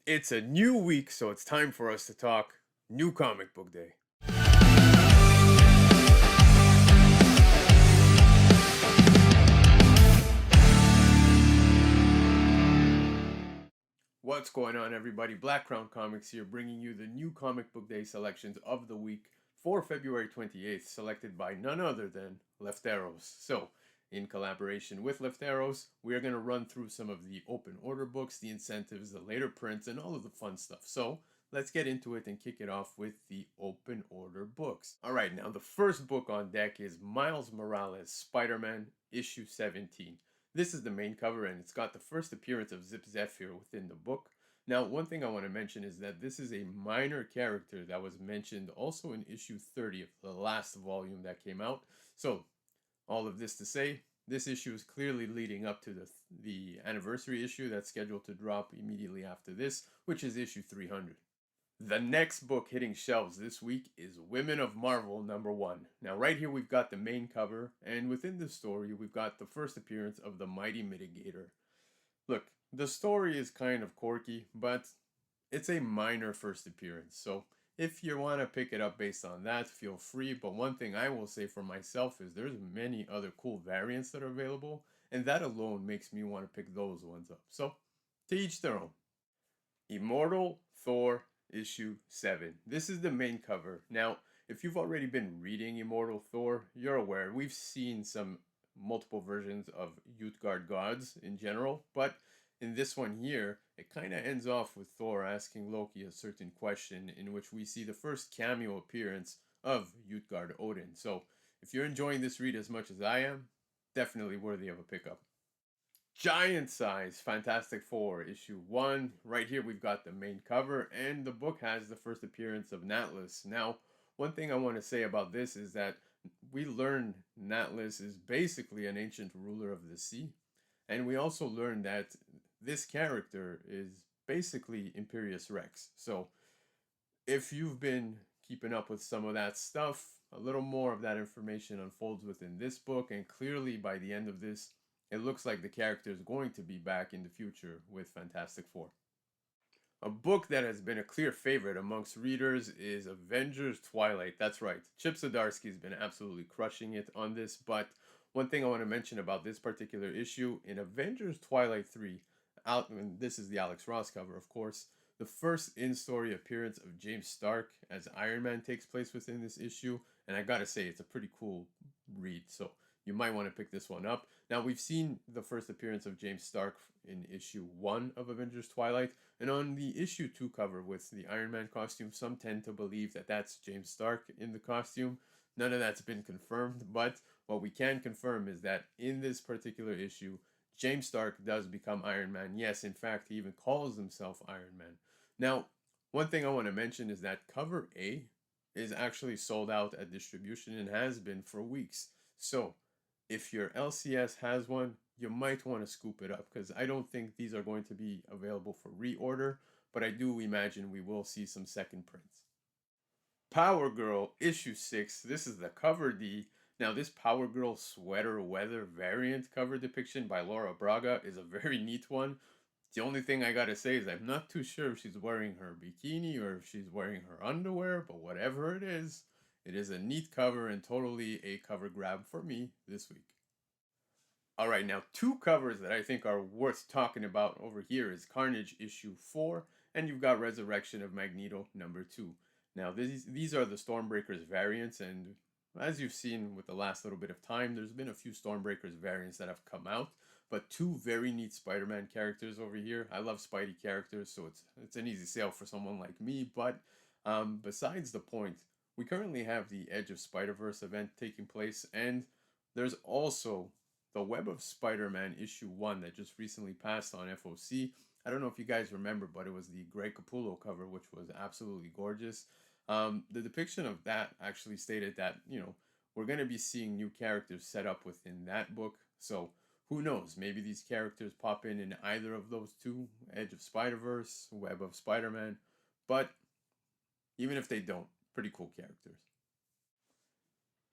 It's a new week, so it's time for us to talk New Comic Book Day. What's going on, everybody? Black Crown Comics here, bringing you the New Comic Book Day selections of the week for February 28th, selected by none other than Lefteros. So, in collaboration with Lefteros, we are going to run through some of the open order books, the incentives, the later prints, and all of the fun stuff. So, let's get into it and kick it off with the open order books. All right, now the first book on deck is Miles Morales Spider-Man issue 17. This is the main cover, and it's got the first appearance of Zip Zephyr within the book. Now, one thing I want to mention is that this is a minor character that was mentioned also in issue 30 of the last volume that came out. So, all of this to say, this issue is clearly leading up to the anniversary issue that's scheduled to drop immediately after this, which is issue 300. The next book hitting shelves this week is Women of Marvel #1. Now, right here we've got the main cover, and within the story, we've got the first appearance of the Mighty Mitigator. Look, the story is kind of quirky, but it's a minor first appearance, so if you want to pick it up based on that, feel free. But one thing I will say for myself is there's many other cool variants that are available, and that alone makes me want to pick those ones up. So, to each their own. Immortal Thor issue 7. This is the main cover. Now, if you've already been reading Immortal Thor, you're aware we've seen some multiple versions of Utgard gods in general, but in this one here, it kind of ends off with Thor asking Loki a certain question, in which we see the first cameo appearance of Utgard Odin. So, if you're enjoying this read as much as I am, definitely worthy of a pickup. Giant size Fantastic Four issue 1. Right here we've got the main cover, and the book has the first appearance of Natlas. Now, one thing I want to say about this is that we learned Natlas is basically an ancient ruler of the sea, and we also learned that this character is basically Imperious Rex. So, if you've been keeping up with some of that stuff, a little more of that information unfolds within this book, and clearly by the end of this, it looks like the character is going to be back in the future with Fantastic Four. A book that has been a clear favorite amongst readers is Avengers Twilight. That's right, Chip Zdarsky's been absolutely crushing it on this, but one thing I want to mention about this particular issue, in Avengers Twilight 3, and this is the Alex Ross cover, of course, the first in-story appearance of James Stark as Iron Man takes place within this issue, and I gotta say, it's a pretty cool read, so you might want to pick this one up. Now, we've seen the first appearance of James Stark in issue 1 of Avengers Twilight, and on the issue 2 cover with the Iron Man costume, some tend to believe that that's James Stark in the costume. None of that's been confirmed, but what we can confirm is that in this particular issue, James Stark does become Iron Man. Yes, in fact, he even calls himself Iron Man. Now, one thing I want to mention is that cover A is actually sold out at distribution and has been for weeks. So, if your LCS has one, you might want to scoop it up, because I don't think these are going to be available for reorder, but I do imagine we will see some second prints. Power Girl issue 6. This is the cover D. Now, this Power Girl sweater weather variant cover depiction by Laura Braga is a very neat one. The only thing I gotta say is I'm not too sure if she's wearing her bikini or if she's wearing her underwear, but whatever it is a neat cover and totally a cover grab for me this week. All right, now two covers that I think are worth talking about over here is Carnage issue 4, and you've got Resurrection of Magneto #2. Now, these are the Stormbreakers variants, and as you've seen with the last little bit of time, there's been a few Stormbreakers variants that have come out, but two very neat Spider-Man characters over here. I love Spidey characters, so it's an easy sale for someone like me, but besides the point, we currently have the Edge of Spider-Verse event taking place, and there's also the Web of Spider-Man issue 1 that just recently passed on FOC. I don't know if you guys remember, but it was the Greg Capullo cover, which was absolutely gorgeous. The depiction of that actually stated that, we're going to be seeing new characters set up within that book. So who knows? Maybe these characters pop in either of those two, Edge of Spider-Verse, Web of Spider-Man. But even if they don't, pretty cool characters.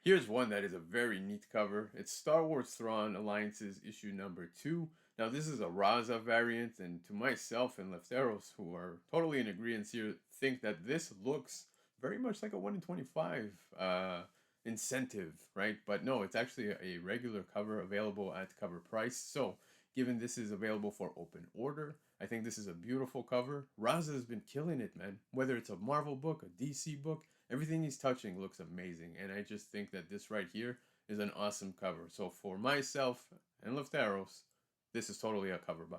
Here's one that is a very neat cover. It's Star Wars Thrawn Alliance's issue #2. Now, this is a Raza variant, and to myself and Lefteros, who are totally in agreement here, think that this looks very much like a 1 in 25 incentive, right? But no, it's actually a regular cover available at cover price. So, given this is available for open order, I think this is a beautiful cover. Raza has been killing it, man. Whether it's a Marvel book, a DC book, everything he's touching looks amazing. And I just think that this right here is an awesome cover. So, for myself and Lefteros, this is totally a cover buy.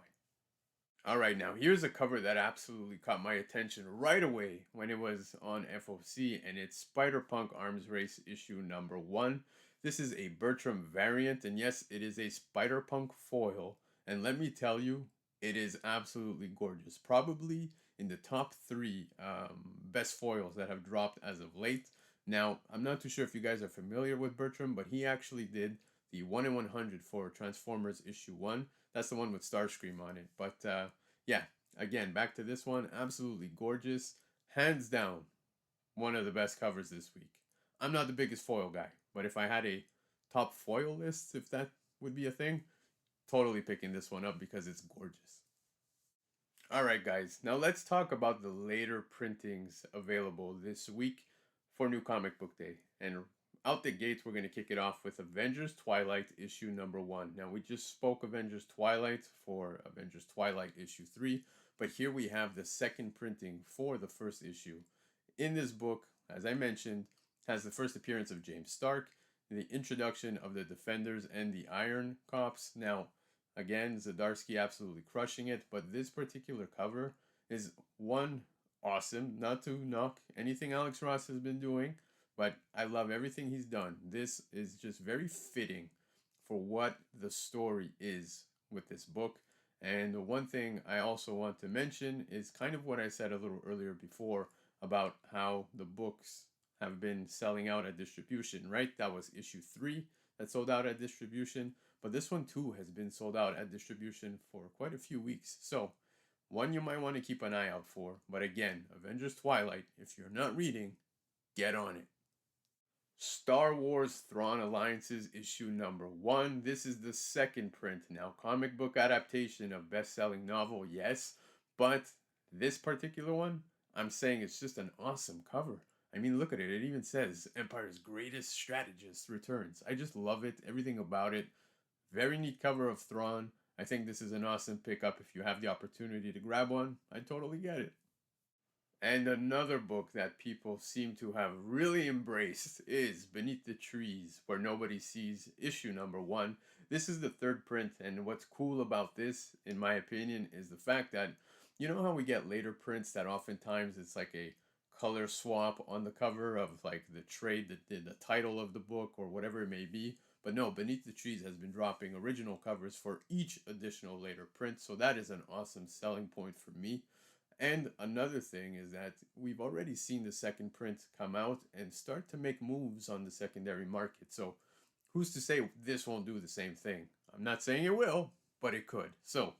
All right, now here's a cover that absolutely caught my attention right away when it was on FOC, and it's Spider-Punk Arms Race issue number 1. This is a Bertram variant, and yes, it is a Spider-Punk foil, and let me tell you, it is absolutely gorgeous. Probably in the top 3 best foils that have dropped as of late. Now, I'm not too sure if you guys are familiar with Bertram, but he actually did the 1 in 100 for Transformers issue 1. That's the one with Starscream on it. But yeah, again, back to this one. Absolutely gorgeous. Hands down, one of the best covers this week. I'm not the biggest foil guy, but if I had a top foil list, if that would be a thing, totally picking this one up because it's gorgeous. All right, guys, now let's talk about the later printings available this week for New Comic Book Day. And out the gates, we're going to kick it off with Avengers Twilight issue number 1. Now, we just spoke Avengers Twilight for Avengers Twilight issue 3, but here we have the second printing for the first issue. In this book, as I mentioned, has the first appearance of James Stark, the introduction of the Defenders and the Iron Cops. Now, again, Zdarsky absolutely crushing it, but this particular cover is one awesome, not to knock anything Alex Ross has been doing, but I love everything he's done. This is just very fitting for what the story is with this book. And the one thing I also want to mention is kind of what I said a little earlier before about how the books have been selling out at distribution, right? That was issue 3 that sold out at distribution. But this one too has been sold out at distribution for quite a few weeks. So, one you might want to keep an eye out for. But again, Avengers Twilight, if you're not reading, get on it. Star Wars Thrawn Alliances issue number 1. This is the second print. Now, comic book adaptation of best-selling novel, yes. But this particular one, I'm saying it's just an awesome cover. I mean, look at it. It even says Empire's greatest strategist returns. I just love it. Everything about it. Very neat cover of Thrawn. I think this is an awesome pickup. If you have the opportunity to grab one, I totally get it. And another book that people seem to have really embraced is Beneath the Trees, Where Nobody Sees, issue number 1. This is the third print, and what's cool about this, in my opinion, is the fact that you know how we get later prints that oftentimes it's like a color swap on the cover of like the trade that did the title of the book or whatever it may be. But no, Beneath the Trees has been dropping original covers for each additional later print, so that is an awesome selling point for me. And another thing is that we've already seen the second print come out and start to make moves on the secondary market. So who's to say this won't do the same thing? I'm not saying it will, but it could. So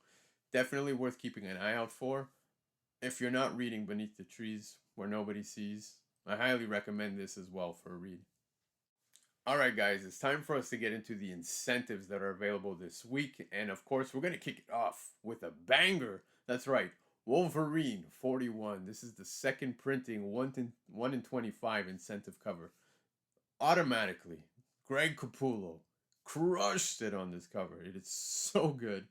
definitely worth keeping an eye out for. If you're not reading Beneath the Trees Where Nobody Sees, I highly recommend this as well for a read. All right, guys, it's time for us to get into the incentives that are available this week. And of course, we're going to kick it off with a banger. That's right, Wolverine 41. This is the second printing 1 in 25 incentive cover. Automatically, Greg Capullo crushed it on this cover. It is so good.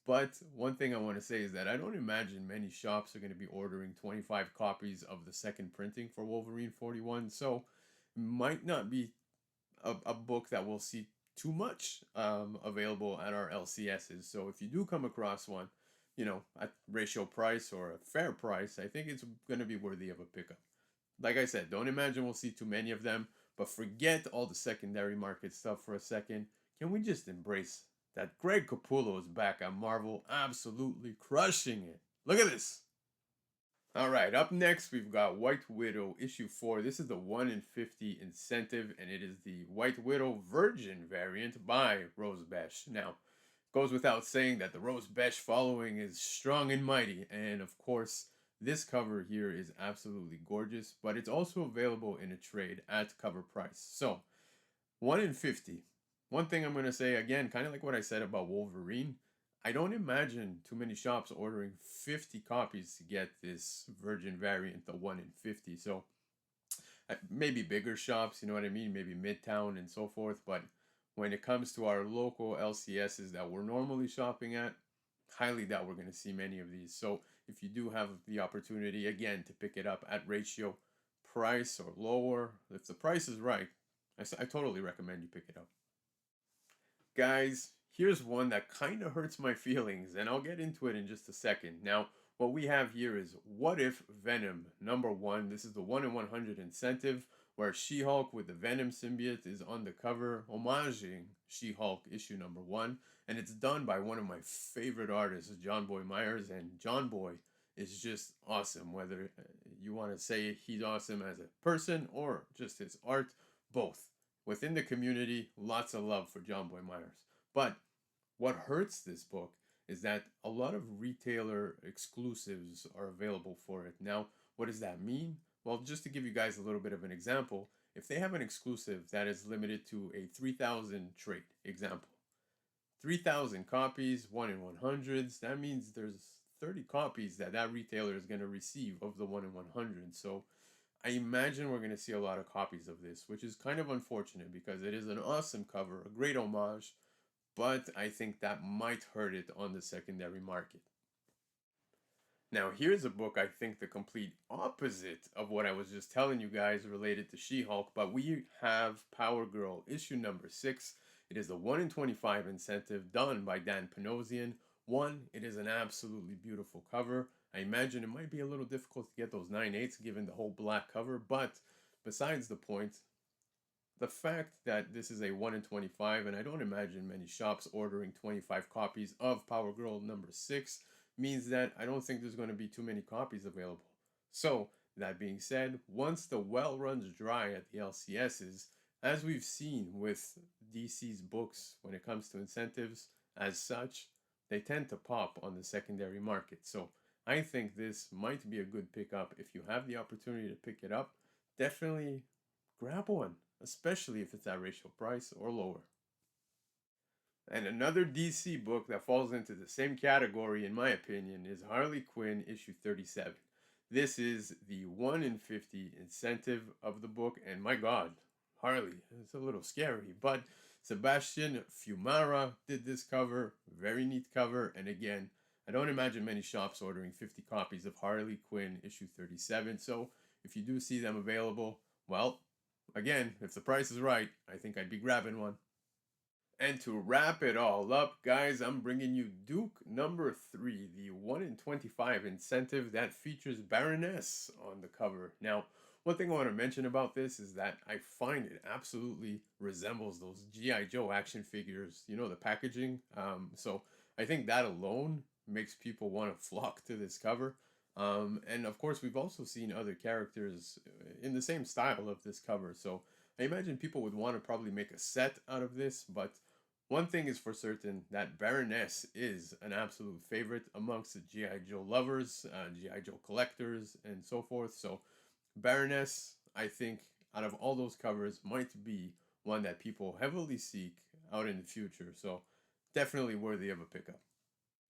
But one thing I want to say is that I don't imagine many shops are going to be ordering 25 copies of the second printing for Wolverine 41. So, might not be a book that we'll see too much available at our LCSs. So if you do come across one, you know, at ratio price or a fair price, I think it's going to be worthy of a pickup. Like I said, don't imagine we'll see too many of them, but forget all the secondary market stuff for a second. Can we just embrace that Greg Capullo is back on Marvel, absolutely crushing it? Look at this. All right, up next we've got White Widow issue 4. This is the 1 in 50 incentive, and it is the White Widow Virgin variant by Rose Besh. Now, goes without saying that the Rose Besh following is strong and mighty, and of course, this cover here is absolutely gorgeous, but it's also available in a trade at cover price. So, 1 in 50. One thing I'm going to say again, kind of like what I said about Wolverine, I don't imagine too many shops ordering 50 copies to get this Virgin variant, the 1 in 50. So maybe bigger shops, you know what I mean? Maybe Midtown and so forth. But when it comes to our local LCSs that we're normally shopping at, highly doubt we're going to see many of these. So if you do have the opportunity, again, to pick it up at ratio price or lower, if the price is right, I totally recommend you pick it up. Guys, here's one that kind of hurts my feelings, and I'll get into it in just a second. Now, what we have here is What If Venom #1. This is the 1 in 100 incentive where She-Hulk with the Venom symbiote is on the cover, homaging She-Hulk issue #1. And it's done by one of my favorite artists, John Boy Myers. And John Boy is just awesome, whether you want to say he's awesome as a person or just his art, both. Within the community, lots of love for John Boy Myers. But what hurts this book is that a lot of retailer exclusives are available for it. Now, what does that mean? Well, just to give you guys a little bit of an example, if they have an exclusive that is limited to a 3,000 trait, example, 3,000 copies, 1 in 100s, that means there's 30 copies that that retailer is going to receive of the 1 in 100. So I imagine we're going to see a lot of copies of this, which is kind of unfortunate because it is an awesome cover, a great homage, but I think that might hurt it on the secondary market. Now, here's a book I think the complete opposite of what I was just telling you guys related to She-Hulk, but we have Power Girl issue #6. It is a 1 in 25 incentive done by Dan Panosian. One, it is an absolutely beautiful cover. I imagine it might be a little difficult to get those 9/8 given the whole black cover, but besides the point, the fact that this is a 1 in 25, and I don't imagine many shops ordering 25 copies of Power Girl #6, means that I don't think there's going to be too many copies available. So, that being said, once the well runs dry at the LCSs, as we've seen with DC's books when it comes to incentives, as such, they tend to pop on the secondary market. So, I think this might be a good pickup. If you have the opportunity to pick it up, definitely grab one, especially if it's at ratio price or lower. And another DC book that falls into the same category, in my opinion, is Harley Quinn issue 37. This is the 1 in 50 incentive of the book, and my god, Harley, it's a little scary, but Sebastian Fiumara did this cover, very neat cover, and again, I don't imagine many shops ordering 50 copies of Harley Quinn issue 37, so if you do see them available, well, again, if the price is right, I think I'd be grabbing one. And to wrap it all up, guys, I'm bringing you Duke #3, the 1 in 25 incentive that features Baroness on the cover. Now, one thing I want to mention about this is that I find it absolutely resembles those G.I. Joe action figures, you know, the packaging. So I think that alone makes people want to flock to this cover. And of course, we've also seen other characters in the same style of this cover. So I imagine people would want to probably make a set out of this, but one thing is for certain that Baroness is an absolute favorite amongst the G.I. Joe lovers, G.I. Joe collectors, and so forth. So, Baroness, I think, out of all those covers, might be one that people heavily seek out in the future. So, definitely worthy of a pickup.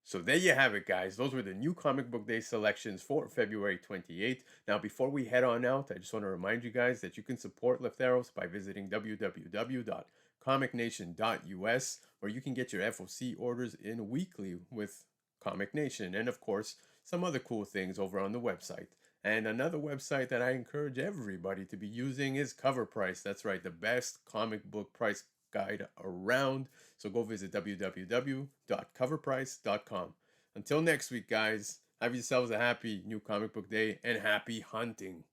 So there you have it, guys. Those were the new Comic Book Day selections for February 28th. Now, before we head on out, I just want to remind you guys that you can support Lefteros by visiting www.comicnation.us, where you can get your FOC orders in weekly with Comic Nation, and of course, some other cool things over on the website. And another website that I encourage everybody to be using is Cover Price. That's right, the best comic book price guide around. So go visit www.coverprice.com. Until next week, guys, have yourselves a happy new comic book day and happy hunting.